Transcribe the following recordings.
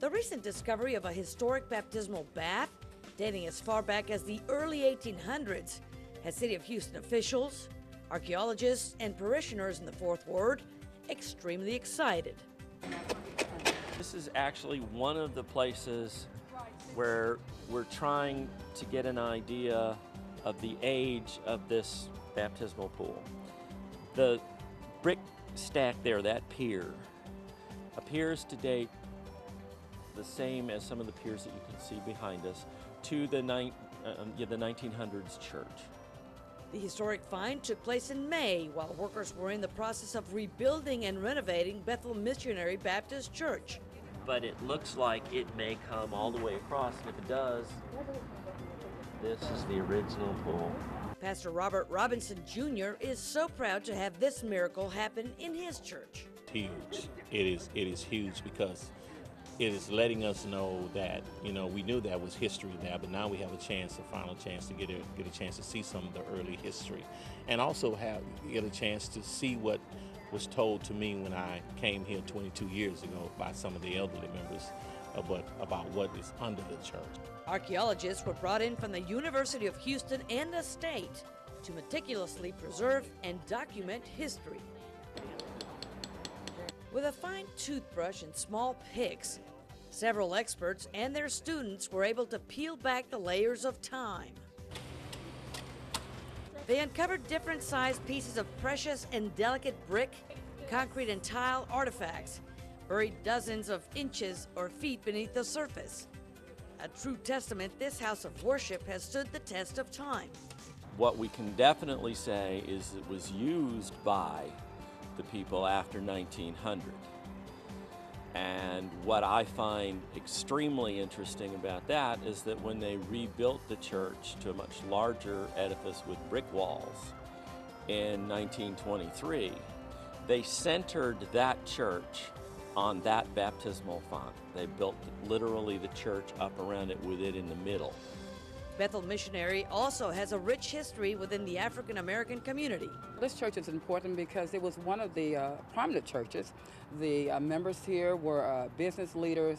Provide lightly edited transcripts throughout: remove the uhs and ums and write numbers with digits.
The recent discovery of a historic baptismal bath, dating as far back as the early 1800s, has City of Houston officials, archaeologists, and parishioners in the Fourth Ward extremely excited. This is actually one of the places where we're trying to get an idea of the age of this baptismal pool. The brick stack there, that pier, appears to date the same as some of the piers that you can see behind us to the 1900s church. The historic find took place in May while workers were in the process of rebuilding and renovating Bethel Missionary Baptist Church. But it looks like it may come all the way across, and if it does, this is the original pool. Pastor Robert Robinson Jr. is so proud to have this miracle happen in his church. Huge. It is huge because it is letting us know that, we knew that was history there, but now we have a final chance to get a chance to see some of the early history, and also get a chance to see what was told to me when I came here 22 years ago by some of the elderly members about what is under the church. Archaeologists were brought in from the University of Houston and the state to meticulously preserve and document history. With a fine toothbrush and small picks, several experts and their students were able to peel back the layers of time. They uncovered different sized pieces of precious and delicate brick, concrete, and tile artifacts, buried dozens of inches or feet beneath the surface. A true testament this house of worship has stood the test of time. What we can definitely say is it was used by the people after 1900. And what I find extremely interesting about that is that when they rebuilt the church to a much larger edifice with brick walls in 1923, they centered that church on that baptismal font. They built literally the church up around it with it in the middle. Bethel Missionary also has a rich history within the African American community. This church is important because it was one of the prominent churches. The members here were business leaders,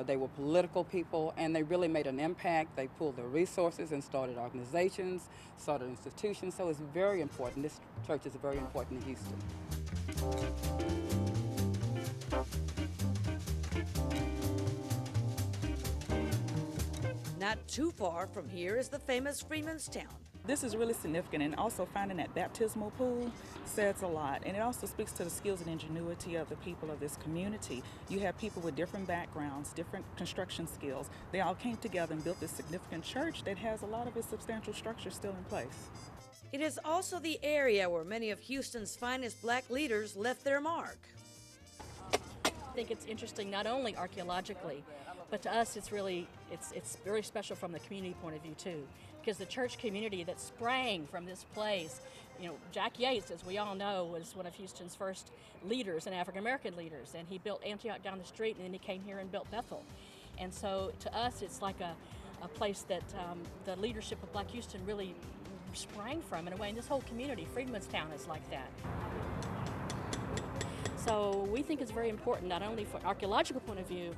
they were political people, and they really made an impact. They pooled their resources and started organizations, started institutions, so it's very important. This church is very important in Houston. Not too far from here is the famous Freemanstown. This is really significant, and also finding that baptismal pool says a lot, and it also speaks to the skills and ingenuity of the people of this community. You have people with different backgrounds, different construction skills. They all came together and built this significant church that has a lot of its substantial structure still in place. It is also the area where many of Houston's finest black leaders left their mark. I think it's interesting not only archaeologically, but to us it's very special from the community point of view too, because the church community that sprang from this place, Jack Yates, as we all know, was one of Houston's first leaders and African American leaders, and he built Antioch down the street, and then he came here and built Bethel. And so to us it's like a place that the leadership of Black Houston really sprang from in a way, and this whole community, Freemanstown, is like that. So we think it's very important, not only from an archaeological point of view,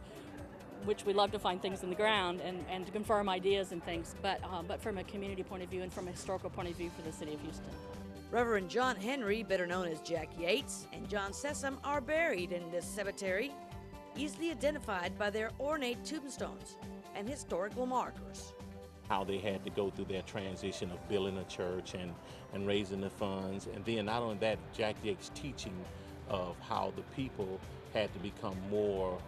which we love to find things in the ground and to confirm ideas and things, but from a community point of view and from a historical point of view for the city of Houston. Reverend John Henry, better known as Jack Yates, and John Sessom are buried in this cemetery, easily identified by their ornate tombstones and historical markers. How they had to go through their transition of building a church and raising the funds, and then not only that, Jack Yates' teaching of how the people had to become more,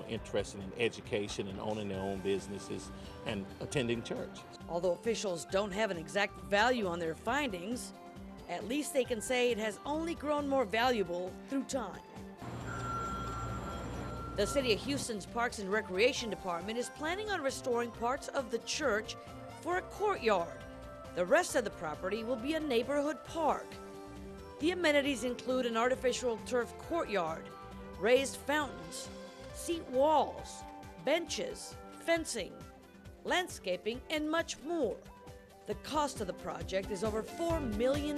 interested in education and owning their own businesses and attending church. Although officials don't have an exact value on their findings, at least they can say it has only grown more valuable through time. The City of Houston's Parks and Recreation Department is planning on restoring parts of the church for a courtyard. The rest of the property will be a neighborhood park. The amenities include an artificial turf courtyard, raised fountains, seat walls, benches, fencing, landscaping, and much more. The cost of the project is over $4 million.